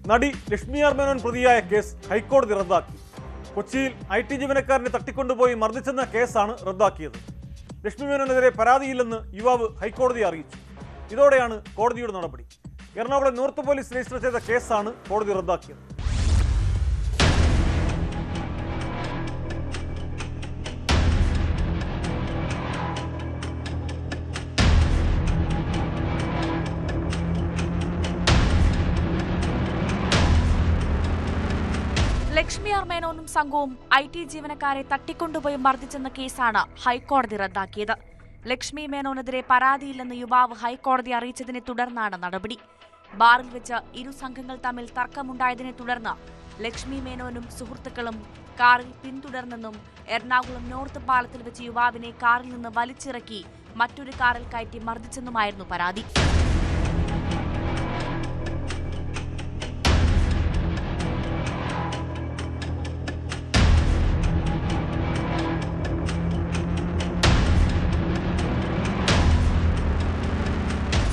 നടി ലക്ഷ്മി ആർ മേനോൻ പ്രതിയായ കേസ് ഹൈക്കോടതി റദ്ദാക്കി. കൊച്ചിയിൽ IT ജീവനക്കാരനെ തട്ടിക്കൊണ്ടുപോയി മർദ്ദിച്ചെന്ന കേസാണ് റദ്ദാക്കിയത്. ലക്ഷ്മി മേനോനെതിരെ പരാതിയില്ലെന്ന് യുവാവ് ഹൈക്കോടതിയെ അറിയിച്ചു. ഇതോടെയാണ് കോടതിയുടെ നടപടി. എറണാകുളം നോർത്ത് പോലീസ് രജിസ്റ്റർ ചെയ്ത കേസാണ് കോടതി റദ്ദാക്കിയത്. ലക്ഷ്മി ആർ മേനോനും സംഘവും IT ജീവനക്കാരെ തട്ടിക്കൊണ്ടുപോയി മർദ്ദിച്ചെന്ന കേസാണ് ഹൈക്കോടതി റദ്ദാക്കിയത്. ലക്ഷ്മി മേനോനെതിരെ പരാതിയില്ലെന്ന് യുവാവ് ഹൈക്കോടതി അറിയിച്ചതിനെ തുടർന്നാണ് നടപടി. ബാറിൽ വെച്ച് ഇരു സംഘങ്ങൾ തമ്മിൽ തർക്കമുണ്ടായതിനെ തുടർന്ന് ലക്ഷ്മി മേനോനും സുഹൃത്തുക്കളും കാറിൽ പിന്തുടർന്നെന്നും എറണാകുളം നോർത്ത് പാലത്തിൽ വെച്ച് യുവാവിനെ കാറിൽ നിന്ന് വലിച്ചിറക്കി മറ്റൊരു കാറിൽ കയറ്റി മർദ്ദിച്ചെന്നുമായിരുന്നു പരാതി.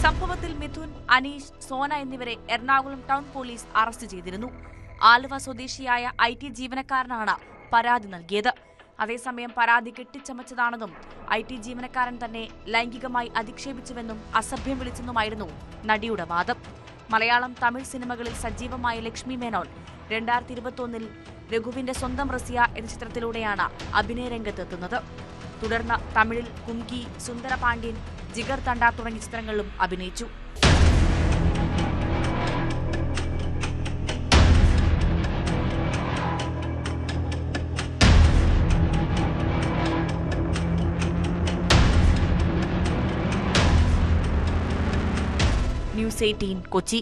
സംഭവത്തിൽ മിഥുൻ, അനീഷ്, സോന എന്നിവരെ എറണാകുളം ടൗൺ പോലീസ് അറസ്റ്റ് ചെയ്തിരുന്നു. ആലുവ സ്വദേശിയായ IT ജീവനക്കാരനാണ് പരാതി നൽകിയത്. അതേസമയം പരാതി കെട്ടിച്ചമച്ചതാണെന്നും IT ജീവനക്കാരൻ തന്നെ ലൈംഗികമായി അധിക്ഷേപിച്ചുവെന്നും അസഭ്യം വിളിച്ചെന്നുമായിരുന്നു നടിയുടെ വാദം. മലയാളം, തമിഴ് സിനിമകളിൽ സജീവമായ ലക്ഷ്മി മേനോൻ 2021 രഘുവിന്റെ സ്വന്തം റസിയ എന്ന ചിത്രത്തിലൂടെയാണ് അഭിനയ രംഗത്തെത്തുന്നത്. തുടർന്ന് തമിഴിൽ കുംകി, സുന്ദര പാണ്ഡ്യൻ, ജിഗർ തണ്ട തുടങ്ങിയ ചിത്രങ്ങളിലും അഭിനയിച്ചു. ന്യൂസ് 18 കൊച്ചി.